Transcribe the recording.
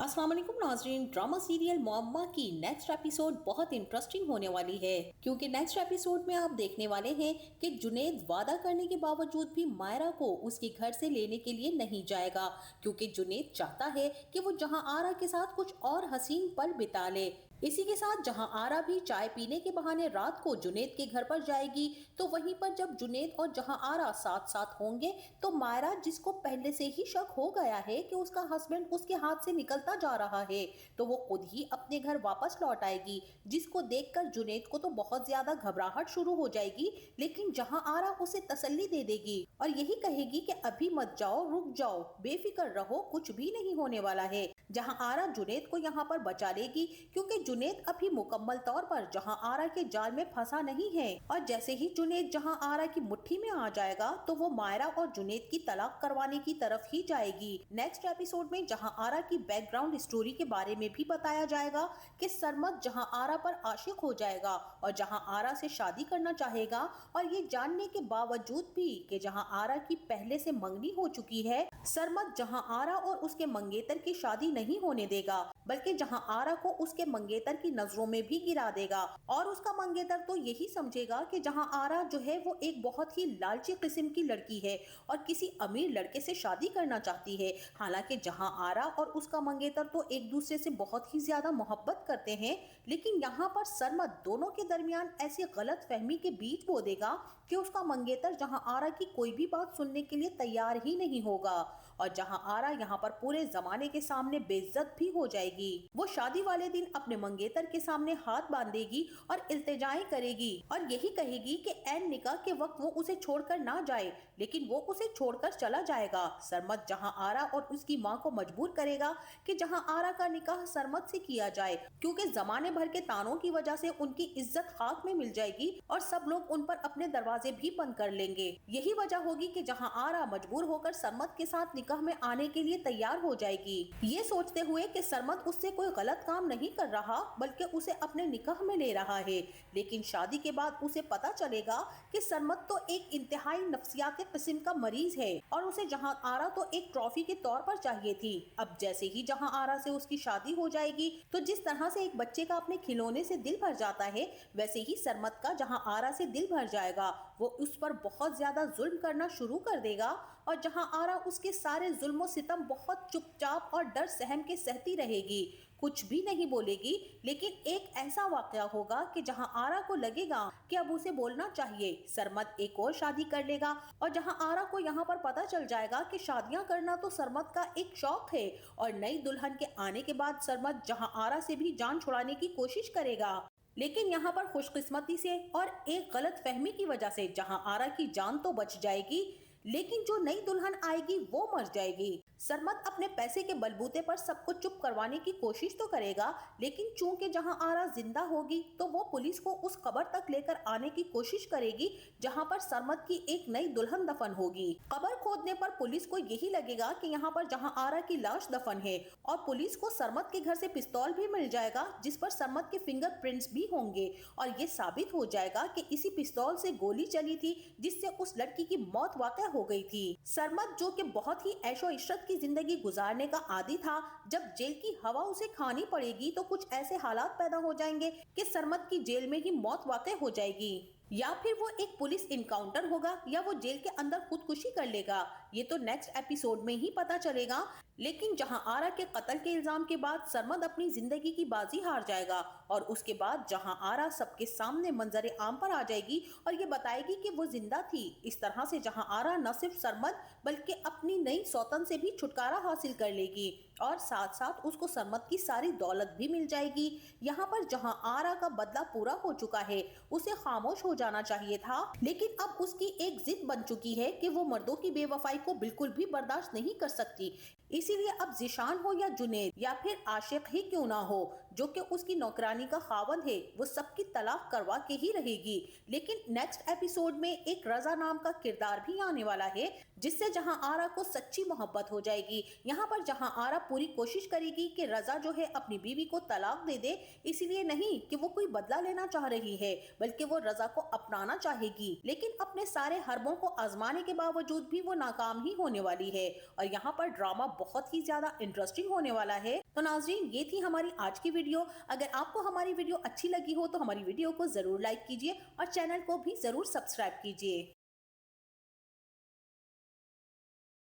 अस्सलाम वालेकुम नाज़रीन। ड्रामा सीरियल मुअम्मा की नेक्स्ट एपिसोड बहुत इंटरेस्टिंग होने वाली है, क्योंकि नेक्स्ट एपिसोड में आप देखने वाले हैं कि जुनैद वादा करने के बावजूद भी मायरा को उसके घर से लेने के लिए नहीं जाएगा, क्योंकि जुनैद चाहता है कि वो जहां आरा के साथ कुछ और हसीन पल बिता ले। इसी के साथ जहां आरा भी चाय पीने के बहाने रात को जुनैद के घर पर जाएगी, तो वहीं पर जब जुनैद और जहां आरा साथ साथ होंगे तो मायरा, जिसको पहले से ही शक हो गया है कि उसका हस्बैंड उसके हाथ से निकलता जा रहा है, तो वो खुद ही अपने घर वापस लौट आएगी, जिसको देखकर जुनैद को तो बहुत ज्यादा घबराहट शुरू हो जाएगी। लेकिन जहां आरा उसे तसल्ली दे देगी और यही कहेगी कि अभी मत जाओ, रुक जाओ, बेफिक्र रहो, कुछ भी नहीं होने वाला है। जहां आरा जुनैद को यहाँ पर बचा लेगी, क्योंकि जुनैद अभी मुकम्मल तौर पर जहां आरा के जाल में फंसा नहीं है। और जैसे ही जुनैद जहां आरा की मुट्ठी में आ जाएगा, तो वो मायरा और जुनैद की तलाक करवाने की तरफ ही जाएगी। नेक्स्ट एपिसोड में जहां आरा की बैकग्राउंड स्टोरी के बारे में भी बताया जाएगा कि सरमद जहां आरा पर आशिक हो जाएगा और जहां आरा से शादी करना चाहेगा, और ये जानने के बावजूद भी कि जहां आरा की पहले से मंगनी हो चुकी है, सरमद जहां आरा और उसके मंगेतर की शादी नहीं होने देगा, बल्कि जहां आरा को उसके मंगेतर की नजरों में भी गिरा देगा। और उसका मंगेतर तो यही समझेगा कि जहां आरा जो है वो एक बहुत ही लालची किस्म की लड़की है और किसी अमीर लड़के से शादी करना चाहती है। हालांकि जहां आरा और उसका मंगेतर तो एक दूसरे से बहुत ही ज्यादा मोहब्बत करते हैं, लेकिन यहाँ पर सरमद दोनों के दरमियान ऐसी गलत फहमी के बीच बो देगा कि उसका मंगेतर जहां आरा की कोई भी बात सुनने के लिए तैयार ही नहीं होगा, और जहां आरा यहाँ पर पूरे जमाने के सामने बेइज्जत भी हो जाएगी। वो शादी वाले दिन अपने मंगेतर के सामने हाथ बांधेगी और इल्तिजाएं करेगी और यही कहेगी कि ऐन निकाह के वक्त वो उसे छोड़कर ना जाए, लेकिन वो उसे छोड़कर चला जाएगा। सरमद जहां आरा और उसकी माँ को मजबूर करेगा कि जहां आरा का निकाह सरमद से किया जाए, क्योंकि जमाने भर के तानों की वजह से उनकी इज्जत खाक में मिल जाएगी और सब लोग उन पर अपने दरवाजे भी बंद कर लेंगे। यही वजह होगी कि जहां आरा मजबूर होकर सरमद के साथ निकाह में आने के लिए तैयार हो जाएगी, ये सोचते हुए कि सरमद उससे कोई गलत काम नहीं कर रहा, बल्कि उसे अपने निकाह में ले रहा है। लेकिन शादी के बाद उसे पता चलेगा कि सरमद तो एक इंतहाई नफ्सियाती किस्म का मरीज है और उसे जहां आरा तो एक ट्रॉफी के तौर पर चाहिए थी। अब जैसे ही जहां आरा से उसकी शादी हो जाएगी, तो जिस तरह से एक बच्चे का अपने खिलौने से दिल भर जाता है, वैसे ही सरमद का जहां आरा से दिल भर जाएगा। वो उस पर बहुत ज्यादा जुल्म करना शुरू कर देगा और जहां आरा उसके सारे जुल्म सितम बहुत चुपचाप और डर सहम के सहती रहेगी, कुछ भी नहीं बोलेगी। लेकिन एक ऐसा वाकया होगा कि जहां आरा को लगेगा कि अब उसे बोलना चाहिए, सरमद एक और शादी कर लेगा। और जहां आरा को यहाँ पर पता चल जाएगा कि शादियां करना तो सरमद का एक शौक है, और नई दुल्हन के आने के बाद सरमद जहां आरा से भी जान छुड़ाने की कोशिश करेगा, लेकिन यहाँ पर खुशकिस्मती से और एक गलत फहमी की वजह से जहां आरा की जान तो बच जाएगी, लेकिन जो नई दुल्हन आएगी वो मर जाएगी। सरमद अपने पैसे के बलबूते पर सबको चुप करवाने की कोशिश तो करेगा, लेकिन चूंकि जहां आरा जिंदा होगी, तो वो पुलिस को उस कब्र तक लेकर आने की कोशिश करेगी जहां पर सरमद की एक नई दुल्हन दफन होगी। कब्र खोदने पर पुलिस को यही लगेगा कि यहाँ पर जहां आरा की लाश दफन है, और पुलिस को सरमद के घर से पिस्तौल भी मिल जाएगा जिस पर सरमद के फिंगरप्रिंट्स भी होंगे, और ये साबित हो जाएगा कि इसी पिस्तौल से गोली चली थी जिससे उस लड़की की मौत वाक़या हो गई थी। सरमद, जो कि बहुत ही ऐशो इशरत की जिंदगी गुजारने का आदी था, जब जेल की हवा उसे खानी पड़ेगी तो कुछ ऐसे हालात पैदा हो जाएंगे कि सरमद की जेल में ही मौत वाक़या हो जाएगी, या फिर वो एक पुलिस इनकाउंटर होगा, या वो जेल के अंदर खुदकुशी कर लेगा। ये तो नेक्स्ट एपिसोड में ही पता चलेगा। लेकिन जहां आरा के कत्ल के इल्जाम के बाद सरमद अपनी जिंदगी की बाजी हार जाएगा, और उसके बाद जहां आरा सबके सामने मंजर आम पर आ जाएगी और ये बताएगी कि वो जिंदा थी। इस तरह से जहां आरा न सिर्फ सरमद बल्कि अपनी नई सौतन से भी छुटकारा हासिल कर लेगी, और साथ साथ उसको सरमद की सारी दौलत भी मिल जाएगी। यहाँ पर जहां आरा का बदला पूरा हो चुका है, उसे खामोश हो जाना चाहिए था, लेकिन अब उसकी एक जिद बन चुकी है कि वो मर्दों की बेवफाई को बिल्कुल भी बर्दाश्त नहीं कर सकती। इसीलिए अब जिशान हो या जुनैद या फिर आशिक ही क्यों ना हो, जो कि उसकी नौकरानी का खावंद है, वो सबकी तलाक करवा के ही रहेगी। लेकिन नेक्स्ट एपिसोड में एक रजा नाम का किरदार भी आने वाला है, जिससे जहां आरा को सच्ची मोहब्बत हो जाएगी। यहाँ पर जहां आरा पूरी कोशिश करेगी कि रजा जो है अपनी बीवी को तलाक दे दे, इसीलिए नहीं कि वो कोई बदला लेना चाह रही है, बल्कि वो रजा को अपनाना चाहेगी। लेकिन अपने सारे हरबों को आजमाने के बावजूद भी वो नाकाम ही होने वाली है, और यहाँ पर ड्रामा بہت ہی زیادہ انٹرسٹنگ ہونے والا ہے۔ تو ناظرین، یہ تھی ہماری آج کی ویڈیو۔ اگر آپ کو ہماری ویڈیو اچھی لگی ہو تو ہماری ویڈیو کو ضرور لائک کیجیے اور چینل کو بھی ضرور سبسکرائب کیجیے۔